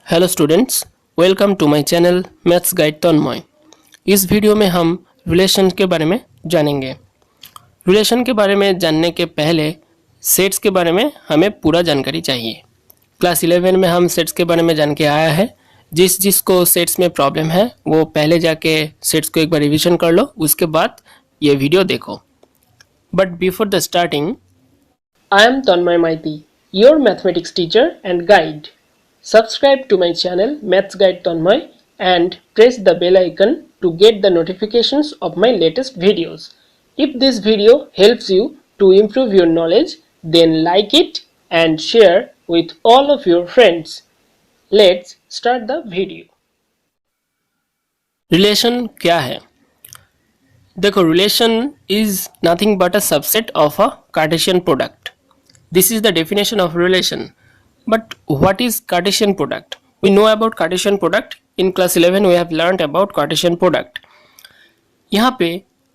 Hello students, welcome to my channel maths guide Tanmay. इस video में हम रिलेशन के बारे में जानेंगे। रिलेशन के बारे में जानने के पहले सेट्स के बारे में हमें पूरा जानकारी चाहिए। क्लास 11 में हम सेट्स के बारे में जान के आया है। जिसको सेट्स में प्रॉब्लम है वो पहले जाके सेट्स को एक बार रिविजन कर लो, उसके बाद ये वीडियो देखो। But before the starting, I am Tanmay Maity, your mathematics teacher and guide. Subscribe to my channel Maths Guide Tanmay and press the bell icon to get the notifications of my latest videos. If this video helps you to improve your knowledge, then like it and share with all of your friends. Let's start the video. Relation क्या है? देखो, relation is nothing but a subset of a Cartesian product. This is the definition of relation. But what is Cartesian product? We know about Cartesian product. In class 11 we have learned about Cartesian product. यहाँ पे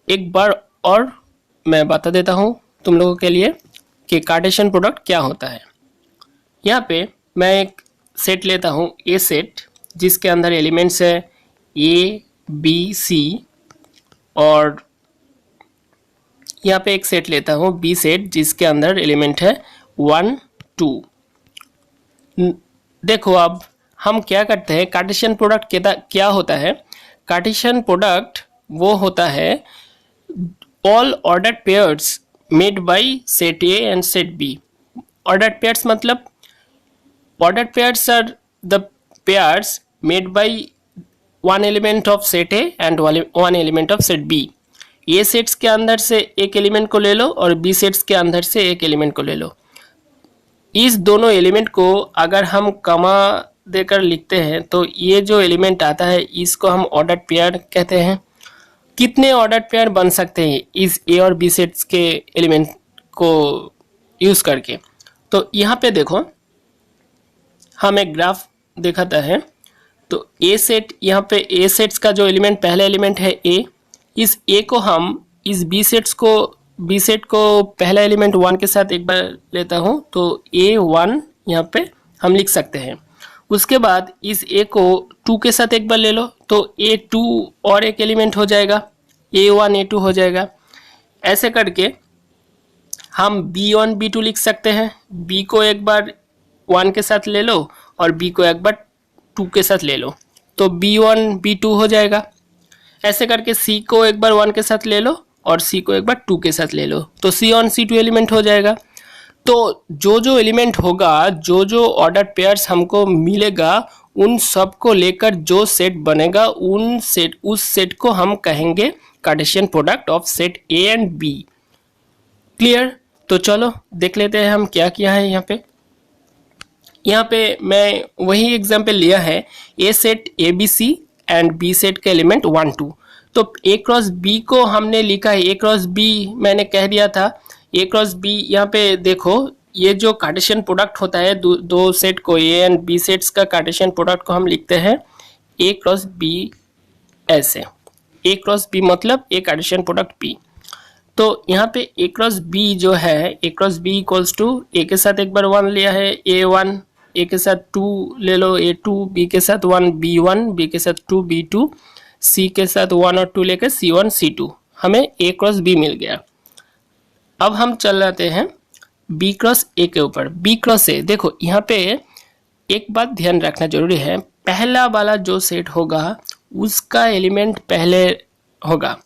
एक बार और मैं बता देता हूँ तुम लोगों के लिए कि Cartesian product क्या होता है। यहाँ पे मैं एक सेट लेता हूँ A सेट, जिसके अंदर एलिमेंट्स है A, B, C, और यहाँ पे एक सेट लेता हूँ B सेट, जिसके अंदर एलिमेंट है 1, 2। देखो, अब हम क्या करते हैं, कार्टेशियन प्रोडक्ट क्या होता है। कार्टेशियन प्रोडक्ट वो होता है all ordered pairs made by set A and set B. Ordered pairs मतलब ordered pairs are the pairs made by one element of set A and one element of set B. A sets के अंदर से एक element को ले लो और B sets के अंदर से एक एलिमेंट को ले लो। इस दोनों एलिमेंट को अगर हम कमा देकर लिखते हैं तो ये जो एलिमेंट आता है इसको हम ऑर्डर्ड पेयर कहते हैं। कितने ऑर्डर्ड पेयर बन सकते हैं इस ए और बी सेट्स के एलिमेंट को यूज़ करके? तो यहाँ पे देखो, हम एक ग्राफ दिखाता है। तो ए सेट, यहाँ पे ए सेट्स का जो एलिमेंट, पहला एलिमेंट है ए। इस ए को हम इस बी सेट को पहला एलिमेंट 1 के साथ एक बार लेता हूँ तो A1 यहाँ पे हम लिख सकते हैं। उसके बाद इस A को 2 के साथ एक बार ले लो तो A2 और एक एलिमेंट हो जाएगा, A1 A2 हो जाएगा। ऐसे करके हम B1 B2 लिख सकते हैं। B को एक बार 1 के साथ ले लो और B को एक बार 2 के साथ ले लो तो B1 B2 हो जाएगा। ऐसे करके C को एक बार 1 के साथ ले लो और C को एक बार 2 के साथ ले लो तो C1 C2 एलिमेंट हो जाएगा। तो जो एलिमेंट होगा, जो ऑर्डर पेयर्स हमको मिलेगा, उन सब को लेकर जो सेट बनेगा उस सेट को हम कहेंगे Cartesian product of set A and B। Clear? तो चलो देख लेते हैं हम क्या किया है। यहाँ पे मैं वही एग्जाम्पल लिया है, A set ABC and B set का एलिमेंट 1, 2। तो A क्रॉस B को हमने लिखा है, A क्रॉस B मैंने कह दिया था। A क्रॉस B, यहाँ पे देखो, ये जो कार्टेशियन प्रोडक्ट होता है दो सेट को, A एंड B सेट्स का कार्टेशियन प्रोडक्ट को हम लिखते हैं A क्रॉस B ऐसे। A क्रॉस B मतलब A कार्टेशियन प्रोडक्ट B। तो यहाँ पे A क्रॉस B जो है, A cross B equals to A के साथ एक बार 1 लिया है A1, A के साथ 2 ले लो A2, B के साथ 1 B1, B के साथ 2 B2, C के साथ 1 और 2 लेकर C1 C2, हमें A क्रॉस B मिल गया। अब हम चल जाते हैं B क्रॉस A के ऊपर। B क्रॉस A, देखो यहाँ पे एक बात ध्यान रखना जरूरी है, पहला वाला जो सेट होगा उसका एलिमेंट पहले होगा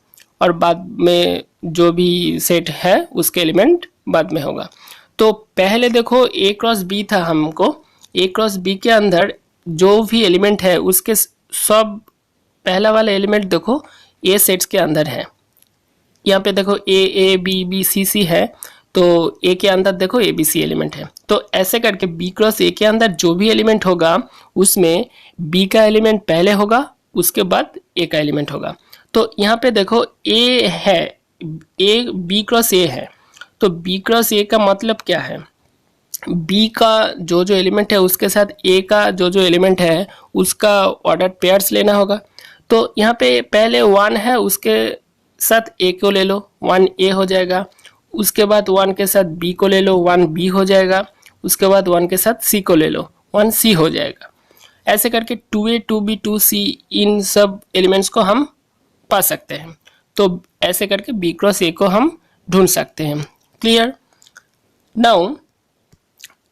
और बाद में जो भी सेट है उसके एलिमेंट बाद में होगा। तो पहले देखो A क्रॉस B था, हमको A क्रॉस B के अंदर जो भी एलिमेंट है उसके सब पहला वाला एलिमेंट देखो A सेट्स के अंदर है। यहाँ पे देखो A B B C C है, तो A के अंदर देखो A B C एलिमेंट है। तो ऐसे करके B क्रॉस A के अंदर जो भी एलिमेंट होगा उसमें B का एलिमेंट पहले होगा, उसके बाद A का एलिमेंट होगा। तो यहाँ पे देखो A है, B क्रॉस A है, तो B क्रॉस A का मतलब क्या है? B का जो एलिमेंट है उसके साथ A का जो एलिमेंट है उसका ऑर्डर पेयर्स लेना होगा। तो यहाँ पे पहले 1 है, उसके साथ A को ले लो, 1A हो जाएगा। उसके बाद 1 के साथ B को ले लो, 1B हो जाएगा। उसके बाद 1 के साथ C को ले लो, 1C हो जाएगा। ऐसे करके 2a 2b 2c इन सब एलिमेंट्स को हम पा सकते हैं। तो ऐसे करके b क्रॉस a को हम ढूंढ सकते हैं। Clear? Now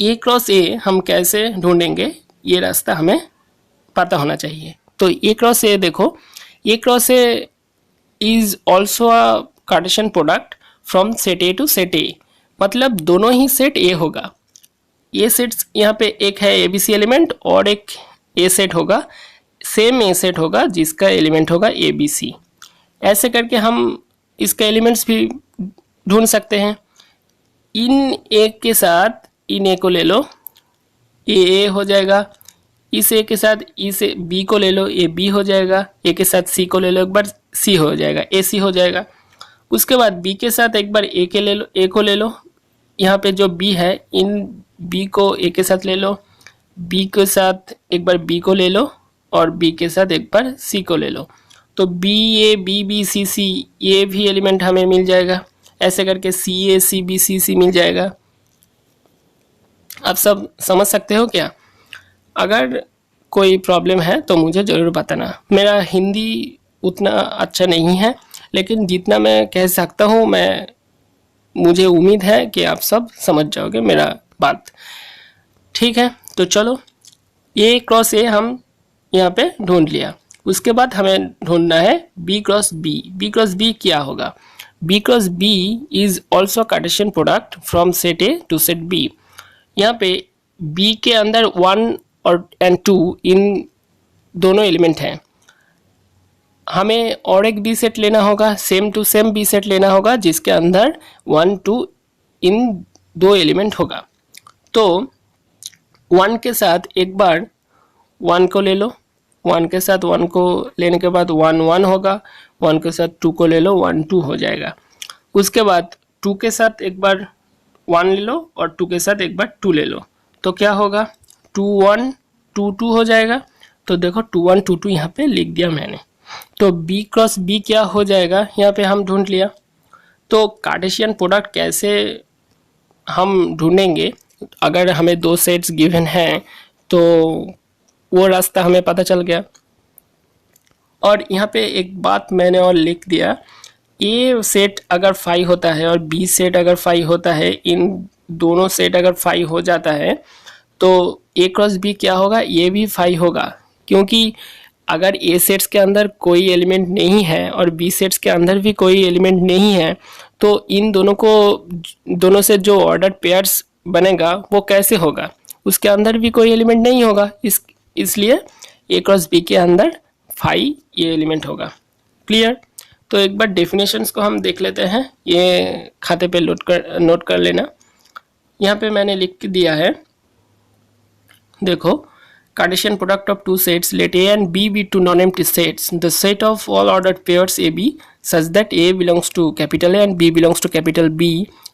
a cross a हम कैसे ढूंढेंगे, ये रास्ता हमें पता होना चाहिए। तो a क्रॉस a देखो, a cross a is also a Cartesian product from set a to set a, मतलब दोनों ही सेट a होगा। ये सेट्स यहाँ पे एक है ए बी सी एलिमेंट और एक ए सेट होगा, सेम ए सेट होगा जिसका एलिमेंट होगा ए बी सी। ऐसे करके हम इसका एलिमेंट्स भी ढूंढ सकते हैं। इन ए के साथ इन ए को ले लो, ए हो जाएगा। इस ए के साथ इस बी को ले लो, ए बी हो जाएगा। ए के साथ सी को ले लो, एक बार सी हो जाएगा, ए सी हो जाएगा। उसके बाद बी के साथ एक बार ए के ले लो, ए को ले लो। यहाँ पे जो बी है, इन बी को ए के साथ ले लो, बी के साथ एक बार बी को ले लो और बी के साथ एक बार सी को ले लो। तो B A B B C C ये भी एलिमेंट हमें मिल जाएगा। ऐसे करके सी ए सी बी सी सी मिल जाएगा। आप सब समझ सकते हो क्या? अगर कोई प्रॉब्लम है तो मुझे ज़रूर बताना। मेरा हिंदी उतना अच्छा नहीं है, लेकिन जितना मैं कह सकता हूँ मुझे उम्मीद है कि आप सब समझ जाओगे मेरा बात। ठीक है, तो चलो ए क्रॉस ए हम यहाँ पे ढूंढ लिया। उसके बाद हमें ढूंढना है B cross B. B cross B क्या होगा? B cross B is also Cartesian product from set A to set B. यहाँ पे बी के अंदर 1 और 2 इन दोनों एलिमेंट हैं। हमें और एक बी सेट लेना होगा, same to same B set लेना होगा जिसके अंदर 1 2 इन दो एलिमेंट होगा। तो 1 के साथ एक बार 1 को ले लो, 1 के साथ 1 को लेने के बाद 1 1 होगा, 1 के साथ 2 को ले लो, 1 2 हो जाएगा। उसके बाद 2 के साथ एक बार 1 ले लो और 2 के साथ एक बार 2 ले लो, तो क्या होगा? 2 1 2 2 हो जाएगा। तो देखो 2 1 2 2 यहाँ पे लिख दिया मैंने। तो बी क्रॉस बी क्या हो जाएगा, यहाँ पे हम ढूंढ लिया। तो कार्टेशियन प्रोडक्ट कैसे हम ढूंढेंगे? अगर हमें दो सेट्स गिवन हैं तो वो रास्ता हमें पता चल गया। और यहाँ पे एक बात मैंने और लिख दिया, ए सेट अगर 5 होता है और बी सेट अगर 5 होता है, इन दोनों सेट अगर 5 हो जाता है तो ए क्रॉस बी क्या होगा? ये भी 5 होगा। क्योंकि अगर ए सेट्स के अंदर कोई एलिमेंट नहीं है और बी सेट्स के अंदर भी कोई एलिमेंट नहीं है, तो इन दोनों से जो ऑर्डर पेयर्स बनेगा वो कैसे होगा? उसके अंदर भी कोई एलिमेंट नहीं होगा। इसलिए ए क्रॉस बी के अंदर 5 ये एलिमेंट होगा। क्लियर? तो एक बार डेफिनेशंस को हम देख लेते हैं, ये खाते पे नोट कर लेना। यहाँ पे मैंने लिख दिया है, देखो, Cartesian product of two sets, let A and B be two non-empty sets. The set of all ordered pairs AB such that A belongs to capital A and B belongs to capital B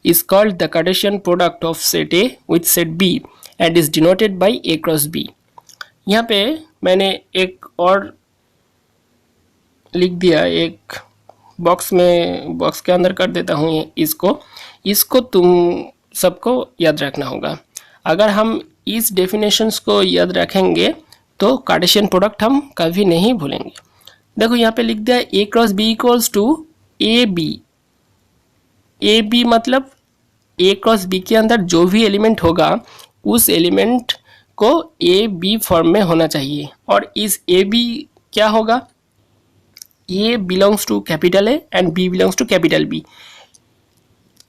is called the Cartesian product of set A with set B and is denoted by A cross B. यहाँ पे मैंने एक और लिख दिया, एक box के अंदर कर देता हूँ इसको तुम सबको याद रखना होगा। अगर हम इस डेफिनेशंस को याद रखेंगे तो कार्टेशियन प्रोडक्ट हम कभी नहीं भूलेंगे। देखो यहाँ पे लिख दिया A cross B equals to A B. A B मतलब ए क्रॉस बी के अंदर जो भी एलिमेंट होगा उस एलिमेंट को ए बी फॉर्म में होना चाहिए। और इस ए बी क्या होगा? A belongs to capital A and B belongs to capital B.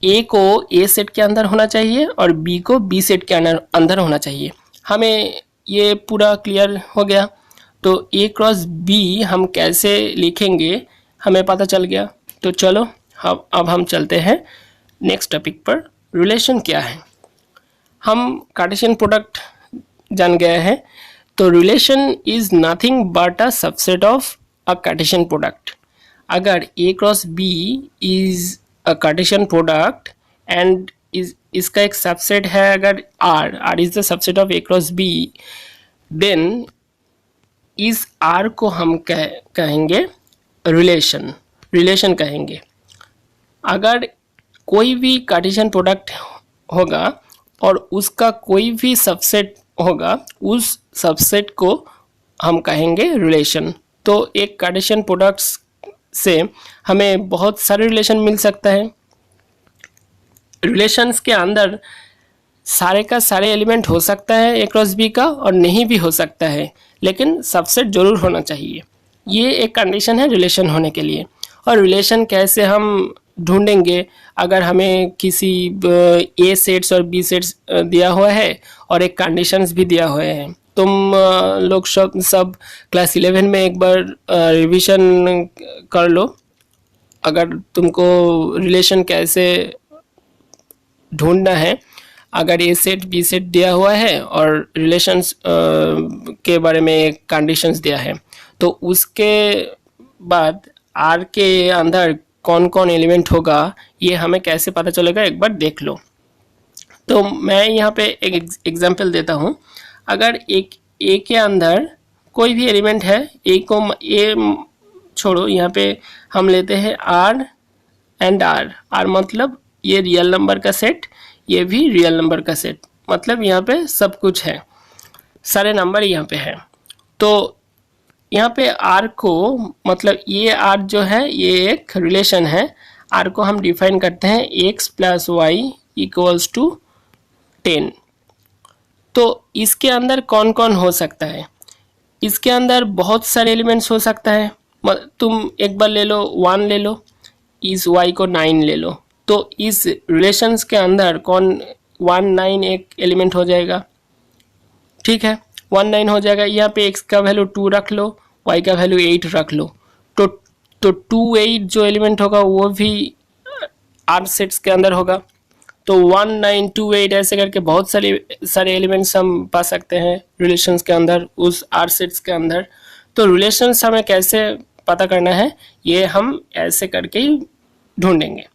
A को ए सेट के अंदर होना चाहिए और बी को बी सेट के अंदर होना चाहिए। हमें ये पूरा क्लियर हो गया। तो ए क्रॉस बी हम कैसे लिखेंगे हमें पता चल गया। तो चलो अब हम चलते हैं नेक्स्ट टॉपिक पर। रिलेशन क्या है? हम कार्टेशियन प्रोडक्ट जान गए हैं। तो relation is nothing but a subset of a Cartesian product. अगर A cross B is a Cartesian product and इसका एक सबसेट है अगर R is the subset of A cross B, then इस R को हम कहेंगे रिलेशन कहेंगे। अगर कोई भी कार्टेशियन प्रोडक्ट होगा और उसका कोई भी सबसेट होगा, उस सबसेट को हम कहेंगे रिलेशन। तो एक कार्टेशियन प्रोडक्ट्स से हमें बहुत सारे रिलेशन मिल सकता है। रिलेशंस के अंदर सारे का सारे एलिमेंट हो सकता है ए क्रॉस बी का और नहीं भी हो सकता है, लेकिन सबसेट जरूर होना चाहिए। ये एक कंडीशन है रिलेशन होने के लिए। और रिलेशन कैसे हम ढूंढेंगे, अगर हमें किसी ए सेट्स और बी सेट्स दिया हुआ है और एक कंडीशंस भी दिया हुए हैं। तुम लोग सब क्लास 11 में एक बार रिवीजन कर लो। अगर तुमको रिलेशन कैसे ढूंढना है, अगर ए सेट बी सेट दिया हुआ है और रिलेशंस के बारे में कंडीशंस दिया है, तो उसके बाद आर के अंदर कौन कौन एलिमेंट होगा ये हमें कैसे पता चलेगा, एक बार देख लो। तो मैं यहाँ पे एक एग्जांपल देता हूँ। अगर एक ए के अंदर कोई भी एलिमेंट है, ए को ए छोड़ो, यहाँ पे हम लेते हैं आर एंड आर। आर मतलब ये रियल नंबर का सेट, ये भी रियल नंबर का सेट, मतलब यहाँ पे सब कुछ है, सारे नंबर यहाँ पे है। तो यहाँ पे आर को, मतलब ये आर जो है ये एक रिलेशन है। आर को हम डिफाइन करते हैं X plus Y equals to 10। तो इसके अंदर कौन कौन हो सकता है? इसके अंदर बहुत सारे एलिमेंट्स हो सकता है। तुम एक बार ले लो 1 ले लो, इस y को 9 ले लो, तो इस रिलेशंस के अंदर कौन 1 9 एक एलिमेंट हो जाएगा। ठीक है, 1 9 हो जाएगा। यहाँ पे x का वैल्यू 2 रख लो, y का वैल्यू 8 रख लो, तो 2 8 जो एलिमेंट होगा वो भी आर सेट्स के अंदर होगा। तो 1 9 2 8 ऐसे करके बहुत सारे एलिमेंट्स हम पा सकते हैं रिलेशंस के अंदर, उस आर सेट्स के अंदर। तो रिलेशंस हमें कैसे पता करना है, ये हम ऐसे करके ही ढूंढेंगे।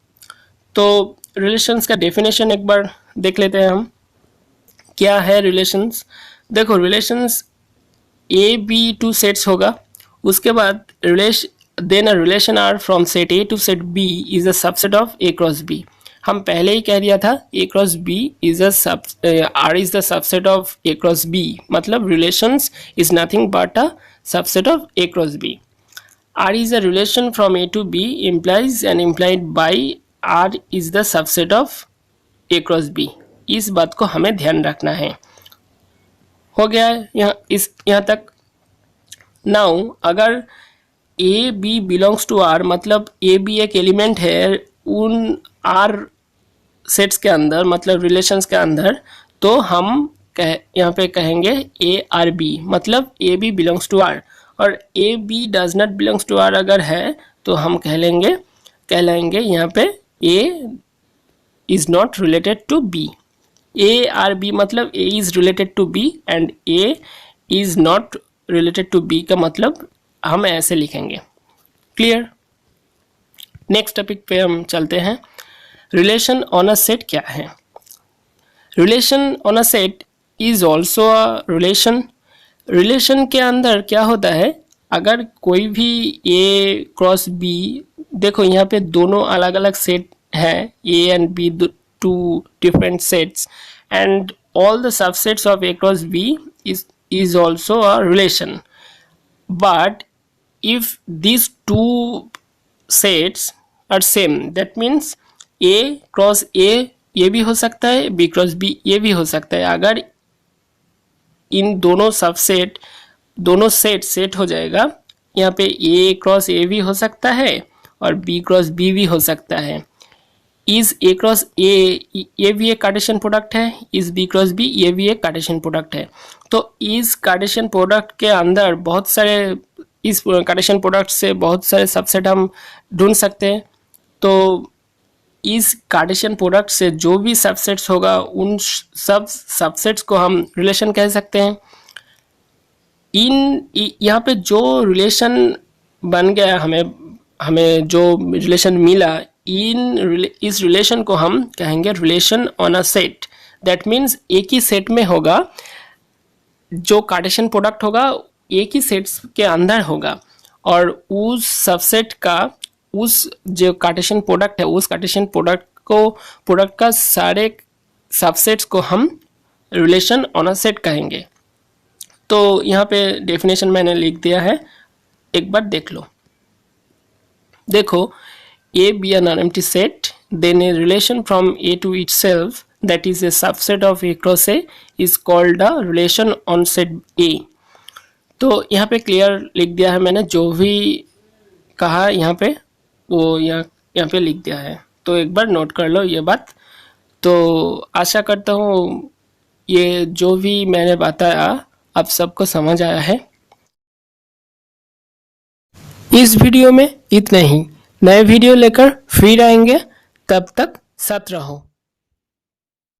तो रिलेशंस का डेफिनेशन एक बार देख लेते हैं हम, क्या है रिलेशंस। देखो, relations A B two sets होगा, उसके बाद then a relation R from set A to set B is a subset of A cross B. हम पहले ही कह दिया था A cross B is R is the subset of A cross B, मतलब relations is nothing but a subset of A cross B. R is a relation from A to B implies and implied by R is the subset of A cross B। इस बात को हमें ध्यान रखना है। हो गया यहाँ तक। नाउ अगर A B belongs to R, मतलब A B एक एलिमेंट है उन R सेट्स के अंदर, मतलब रिलेशंस के अंदर, तो हम यहाँ पे कहेंगे A R B, मतलब A B belongs to R। और A B does not belongs to R अगर है तो हम कहलाएंगे यहाँ पे A is not related to B. A R B मतलब A is related to B and A is not related to B का मतलब हम ऐसे लिखेंगे। क्लियर? नेक्स्ट टॉपिक पे हम चलते हैं। रिलेशन ऑन अ सेट क्या है? Relation on a set is also a relation. Relation के अंदर क्या होता है, अगर कोई भी ए क्रॉस बी, देखो यहाँ पे दोनों अलग अलग सेट है, A and B, two different sets, and all the subsets of A cross B is also a relation. But if these two sets are same, that means A cross A ये भी हो सकता है, B cross B ये भी हो सकता है। अगर इन दोनों सबसेट, दोनों सेट हो जाएगा, यहाँ पे A क्रॉस A भी हो सकता है और B क्रॉस B भी हो सकता है। इस A क्रॉस A ये भी एक कार्टेशियन प्रोडक्ट है, इस B क्रॉस B ये भी एक कार्टेशियन प्रोडक्ट है। तो इस कार्टेशियन प्रोडक्ट के अंदर बहुत सारे, इस कार्टेशियन प्रोडक्ट से बहुत सारे सबसेट हम ढूंढ सकते हैं। तो इस कार्टेशियन प्रोडक्ट से जो भी सबसेट्स होगा उन सब सबसेट्स को हम रिलेशन कह सकते हैं। यहाँ पे जो रिलेशन बन गया, हमें जो रिलेशन मिला, इस रिलेशन को हम कहेंगे relation on a set. That means एक ही सेट में होगा, जो कार्टेशियन प्रोडक्ट होगा एक ही सेट्स के अंदर होगा और उस सबसेट का, उस जो कार्टेशियन प्रोडक्ट है, उस कार्टेशियन प्रोडक्ट का सारे सबसेट्स को हम रिलेशन ऑन अ सेट कहेंगे। तो यहाँ पे डेफिनेशन मैंने लिख दिया है, एक बार देख लो। देखो, A be an empty set, then a relation from A to itself that is a subset of A cross A is called a relation on set A। तो यहाँ पे क्लियर लिख दिया है मैंने, जो भी कहा यहाँ पे वो यहाँ पे लिख दिया है, तो एक बार नोट कर लो ये बात। तो आशा करता हूँ ये जो भी मैंने बताया आप सबको समझ आया है। इस वीडियो में इतना ही, नए वीडियो लेकर फिर आएंगे, तब तक साथ रहो।